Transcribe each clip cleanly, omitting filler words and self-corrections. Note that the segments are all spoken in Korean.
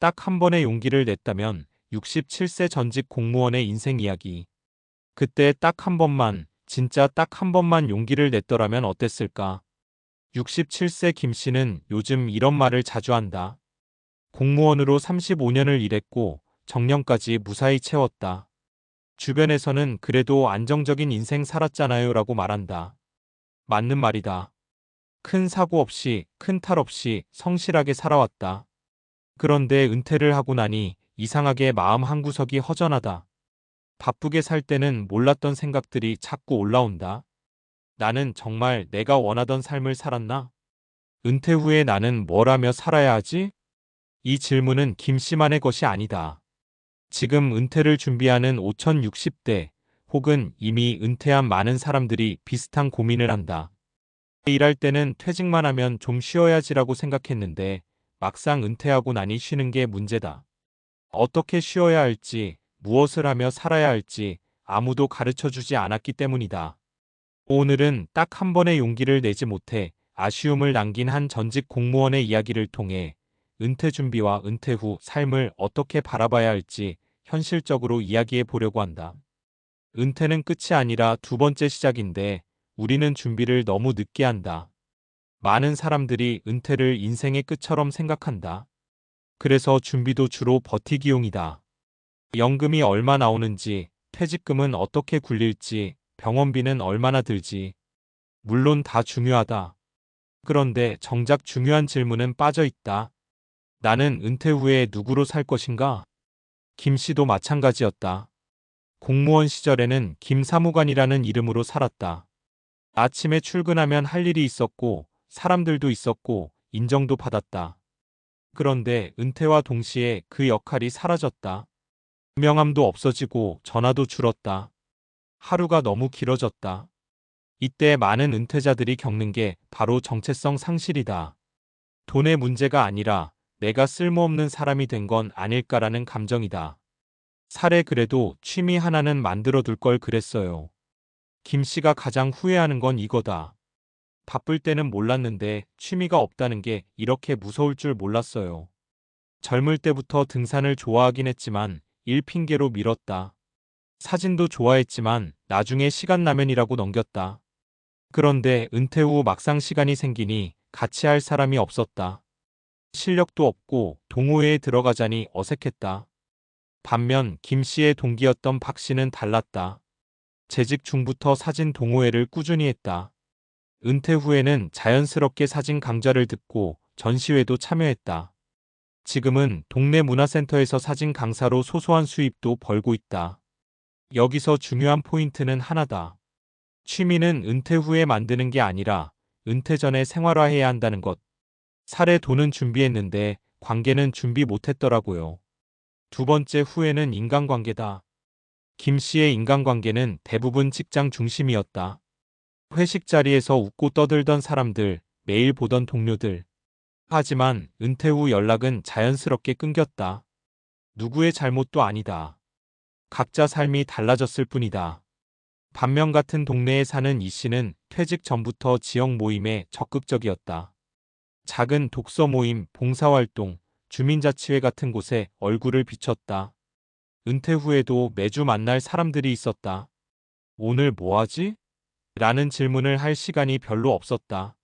딱 한 번의 용기를 냈다면 67세 전직 공무원의 인생 이야기. 그때 딱 한 번만, 진짜 딱 한 번만 용기를 냈더라면 어땠을까? 67세 김 씨는 요즘 이런 말을 자주 한다. 공무원으로 35년을 일했고 정년까지 무사히 채웠다. 주변에서는 그래도 안정적인 인생 살았잖아요 라고 말한다. 맞는 말이다. 큰 사고 없이, 큰 탈 없이 성실하게 살아왔다. 그런데 은퇴를 하고 나니 이상하게 마음 한구석이 허전하다. 바쁘게 살 때는 몰랐던 생각들이 자꾸 올라온다. 나는 정말 내가 원하던 삶을 살았나? 은퇴 후에 나는 뭘 하며 살아야 하지? 이 질문은 김 씨만의 것이 아니다. 지금 은퇴를 준비하는 5060대 혹은 이미 은퇴한 많은 사람들이 비슷한 고민을 한다. 일할 때는 퇴직만 하면 좀 쉬어야지라고 생각했는데 막상 은퇴하고 나니 쉬는 게 문제다. 어떻게 쉬어야 할지, 무엇을 하며 살아야 할지 아무도 가르쳐 주지 않았기 때문이다. 오늘은 딱 한 번의 용기를 내지 못해 아쉬움을 남긴 한 전직 공무원의 이야기를 통해 은퇴 준비와 은퇴 후 삶을 어떻게 바라봐야 할지 현실적으로 이야기해 보려고 한다. 은퇴는 끝이 아니라 두 번째 시작인데 우리는 준비를 너무 늦게 한다. 많은 사람들이 은퇴를 인생의 끝처럼 생각한다. 그래서 준비도 주로 버티기용이다. 연금이 얼마 나오는지, 퇴직금은 어떻게 굴릴지, 병원비는 얼마나 들지. 물론 다 중요하다. 그런데 정작 중요한 질문은 빠져 있다. 나는 은퇴 후에 누구로 살 것인가? 김 씨도 마찬가지였다. 공무원 시절에는 김 사무관이라는 이름으로 살았다. 아침에 출근하면 할 일이 있었고, 사람들도 있었고, 인정도 받았다. 그런데 은퇴와 동시에 그 역할이 사라졌다. 유명함도 없어지고 전화도 줄었다. 하루가 너무 길어졌다. 이때 많은 은퇴자들이 겪는 게 바로 정체성 상실이다. 돈의 문제가 아니라 내가 쓸모없는 사람이 된 건 아닐까라는 감정이다. 사례 그래도 취미 하나는 만들어 둘 걸 그랬어요. 김 씨가 가장 후회하는 건 이거다. 바쁠 때는 몰랐는데 취미가 없다는 게 이렇게 무서울 줄 몰랐어요. 젊을 때부터 등산을 좋아하긴 했지만 일 핑계로 미뤘다. 사진도 좋아했지만 나중에 시간 나면이라고 넘겼다. 그런데 은퇴 후 막상 시간이 생기니 같이 할 사람이 없었다. 실력도 없고 동호회에 들어가자니 어색했다. 반면 김 씨의 동기였던 박 씨는 달랐다. 재직 중부터 사진 동호회를 꾸준히 했다. 은퇴 후에는 자연스럽게 사진 강좌를 듣고 전시회도 참여했다. 지금은 동네 문화센터에서 사진 강사로 소소한 수입도 벌고 있다. 여기서 중요한 포인트는 하나다. 취미는 은퇴 후에 만드는 게 아니라 은퇴 전에 생활화해야 한다는 것. 사례 돈은 준비했는데 관계는 준비 못했더라고요. 두 번째 후회는 인간관계다. 김 씨의 인간관계는 대부분 직장 중심이었다. 회식 자리에서 웃고 떠들던 사람들, 매일 보던 동료들. 하지만 은퇴 후 연락은 자연스럽게 끊겼다. 누구의 잘못도 아니다. 각자 삶이 달라졌을 뿐이다. 반면 같은 동네에 사는 이 씨는 퇴직 전부터 지역 모임에 적극적이었다. 작은 독서 모임, 봉사활동, 주민자치회 같은 곳에 얼굴을 비췄다. 은퇴 후에도 매주 만날 사람들이 있었다. 오늘 뭐 하지? 라는 질문을 할 시간이 별로 없었다.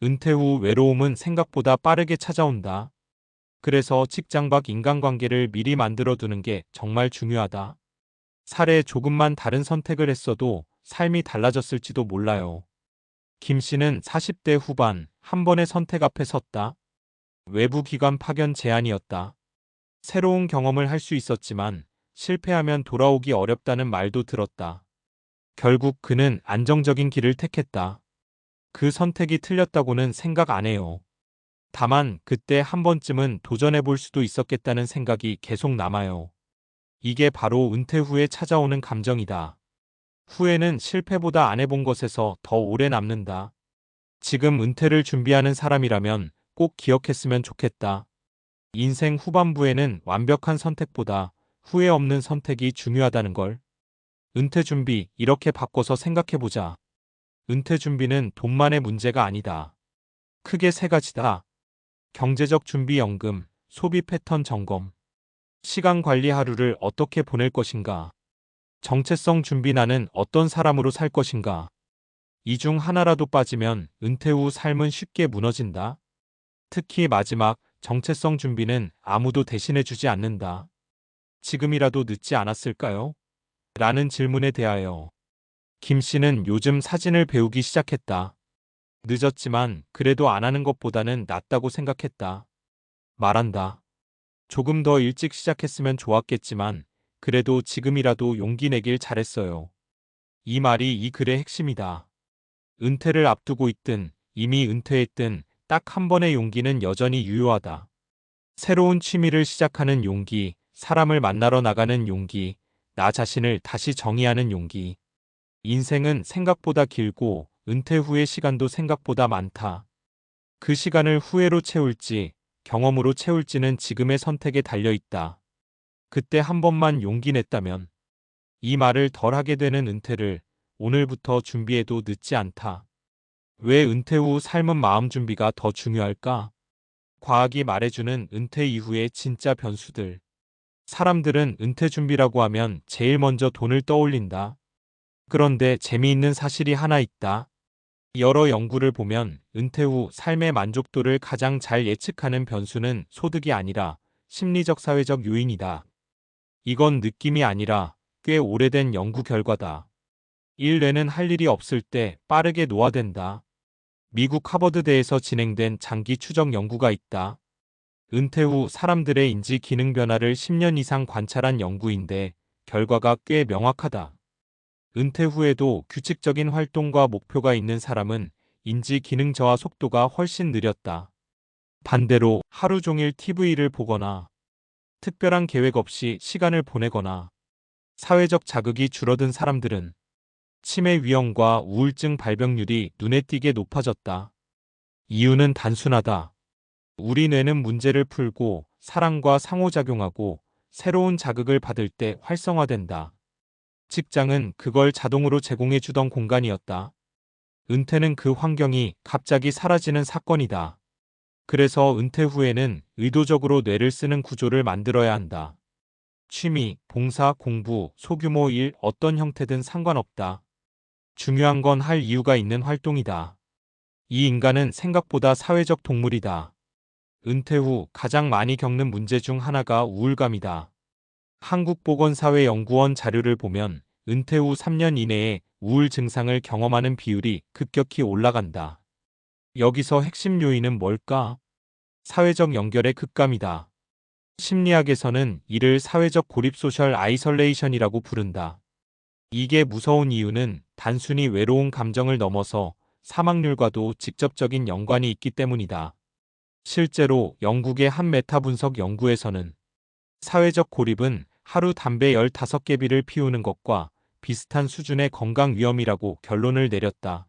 은퇴 후 외로움은 생각보다 빠르게 찾아온다. 그래서 직장 밖 인간관계를 미리 만들어 두는 게 정말 중요하다. 사례 조금만 다른 선택을 했어도 삶이 달라졌을지도 몰라요. 김 씨는 40대 후반 한 번의 선택 앞에 섰다. 외부 기관 파견 제안이었다. 새로운 경험을 할 수 있었지만 실패하면 돌아오기 어렵다는 말도 들었다. 결국 그는 안정적인 길을 택했다. 그 선택이 틀렸다고는 생각 안 해요. 다만 그때 한 번쯤은 도전해 볼 수도 있었겠다는 생각이 계속 남아요. 이게 바로 은퇴 후에 찾아오는 감정이다. 후회는 실패보다 안 해본 것에서 더 오래 남는다. 지금 은퇴를 준비하는 사람이라면 꼭 기억했으면 좋겠다. 인생 후반부에는 완벽한 선택보다 후회 없는 선택이 중요하다는 걸. 은퇴 준비 이렇게 바꿔서 생각해보자. 은퇴 준비는 돈만의 문제가 아니다. 크게 세 가지다. 경제적 준비 연금, 소비 패턴 점검, 시간 관리 하루를 어떻게 보낼 것인가, 정체성 준비 나는 어떤 사람으로 살 것인가. 이 중 하나라도 빠지면 은퇴 후 삶은 쉽게 무너진다. 특히 마지막 정체성 준비는 아무도 대신해주지 않는다. 지금이라도 늦지 않았을까요? 라는 질문에 대하여 김 씨는 요즘 사진을 배우기 시작했다. 늦었지만 그래도 안 하는 것보다는 낫다고 생각했다. 말한다. 조금 더 일찍 시작했으면 좋았겠지만 그래도 지금이라도 용기 내길 잘했어요. 이 말이 이 글의 핵심이다. 은퇴를 앞두고 있든 이미 은퇴했든 딱 한 번의 용기는 여전히 유효하다. 새로운 취미를 시작하는 용기, 사람을 만나러 나가는 용기, 나 자신을 다시 정의하는 용기. 인생은 생각보다 길고 은퇴 후의 시간도 생각보다 많다. 그 시간을 후회로 채울지 경험으로 채울지는 지금의 선택에 달려 있다. 그때 한 번만 용기 냈다면 이 말을 덜 하게 되는 은퇴를 오늘부터 준비해도 늦지 않다. 왜 은퇴 후 삶은 마음 준비가 더 중요할까? 과학이 말해주는 은퇴 이후의 진짜 변수들. 사람들은 은퇴 준비라고 하면 제일 먼저 돈을 떠올린다. 그런데 재미있는 사실이 하나 있다. 여러 연구를 보면 은퇴 후 삶의 만족도를 가장 잘 예측하는 변수는 소득이 아니라 심리적 사회적 요인이다. 이건 느낌이 아니라 꽤 오래된 연구 결과다. 뇌는 할 일이 없을 때 빠르게 노화된다. 미국 하버드대에서 진행된 장기 추적 연구가 있다. 은퇴 후 사람들의 인지 기능 변화를 10년 이상 관찰한 연구인데 결과가 꽤 명확하다. 은퇴 후에도 규칙적인 활동과 목표가 있는 사람은 인지 기능 저하 속도가 훨씬 느렸다. 반대로 하루 종일 TV를 보거나 특별한 계획 없이 시간을 보내거나 사회적 자극이 줄어든 사람들은 치매 위험과 우울증 발병률이 눈에 띄게 높아졌다. 이유는 단순하다. 우리 뇌는 문제를 풀고 사랑과 상호작용하고 새로운 자극을 받을 때 활성화된다. 직장은 그걸 자동으로 제공해 주던 공간이었다. 은퇴는 그 환경이 갑자기 사라지는 사건이다. 그래서 은퇴 후에는 의도적으로 뇌를 쓰는 구조를 만들어야 한다. 취미, 봉사, 공부, 소규모 일 어떤 형태든 상관없다. 중요한 건 할 이유가 있는 활동이다. 이 인간은 생각보다 사회적 동물이다. 은퇴 후 가장 많이 겪는 문제 중 하나가 우울감이다. 한국보건사회연구원 자료를 보면 은퇴 후 3년 이내에 우울 증상을 경험하는 비율이 급격히 올라간다. 여기서 핵심 요인은 뭘까? 사회적 연결의 급감이다. 심리학에서는 이를 사회적 고립 소셜 아이솔레이션이라고 부른다. 이게 무서운 이유는 단순히 외로운 감정을 넘어서 사망률과도 직접적인 연관이 있기 때문이다. 실제로 영국의 한 메타 분석 연구에서는 사회적 고립은 하루 담배 15개비를 피우는 것과 비슷한 수준의 건강 위험이라고 결론을 내렸다.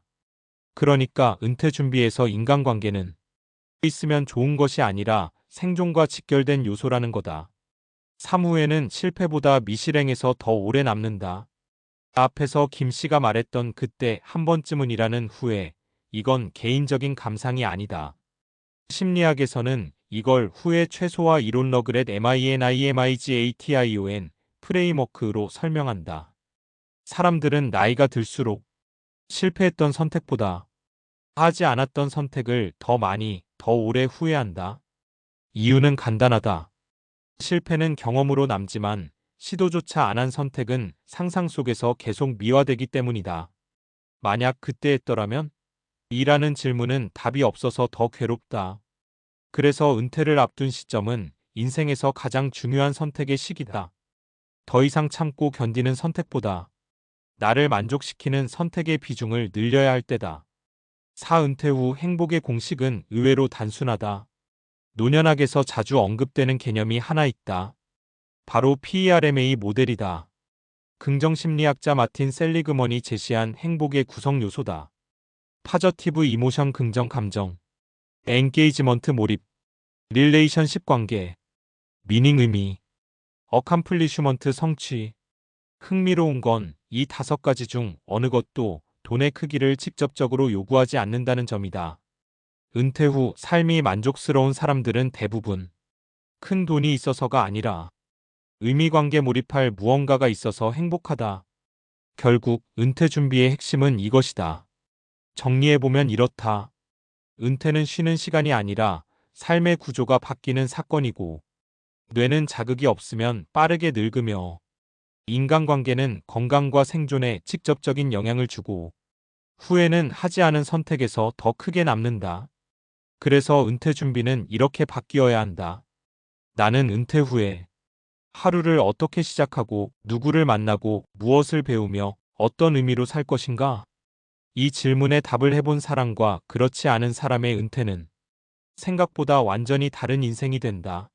그러니까 은퇴 준비에서 인간관계는 있으면 좋은 것이 아니라 생존과 직결된 요소라는 거다. 사무에는 실패보다 미실행에서 더 오래 남는다. 앞에서 김 씨가 말했던 그때 한 번쯤은이라는 후회, 이건 개인적인 감상이 아니다. 심리학에서는 이걸 후회 최소화 이론 러그렛 MINIMIGATION 프레임워크로 설명한다. 사람들은 나이가 들수록 실패했던 선택보다 하지 않았던 선택을 더 많이, 더 오래 후회한다. 이유는 간단하다. 실패는 경험으로 남지만 시도조차 안 한 선택은 상상 속에서 계속 미화되기 때문이다. 만약 그때 했더라면? 이라는 질문은 답이 없어서 더 괴롭다. 그래서 은퇴를 앞둔 시점은 인생에서 가장 중요한 선택의 시기다. 더 이상 참고 견디는 선택보다 나를 만족시키는 선택의 비중을 늘려야 할 때다. 은퇴 후 행복의 공식은 의외로 단순하다. 노년학에서 자주 언급되는 개념이 하나 있다. 바로 PERMA 모델이다. 긍정심리학자 마틴 셀리그먼이 제시한 행복의 구성 요소다. 파저티브 이모션 긍정 감정, 엔게이지먼트 몰입, 릴레이션십 관계, 미닝 의미, 어캄플리슈먼트 성취. 흥미로운 건 이 5가지 중 어느 것도 돈의 크기를 직접적으로 요구하지 않는다는 점이다. 은퇴 후 삶이 만족스러운 사람들은 대부분 큰 돈이 있어서가 아니라 의미관계 몰입할 무언가가 있어서 행복하다. 결국 은퇴 준비의 핵심은 이것이다. 정리해보면 이렇다. 은퇴는 쉬는 시간이 아니라 삶의 구조가 바뀌는 사건이고, 뇌는 자극이 없으면 빠르게 늙으며, 인간관계는 건강과 생존에 직접적인 영향을 주고, 후회는 하지 않은 선택에서 더 크게 남는다. 그래서 은퇴 준비는 이렇게 바뀌어야 한다. 나는 은퇴 후에 하루를 어떻게 시작하고 누구를 만나고 무엇을 배우며 어떤 의미로 살 것인가? 이 질문에 답을 해본 사람과 그렇지 않은 사람의 은퇴는 생각보다 완전히 다른 인생이 된다.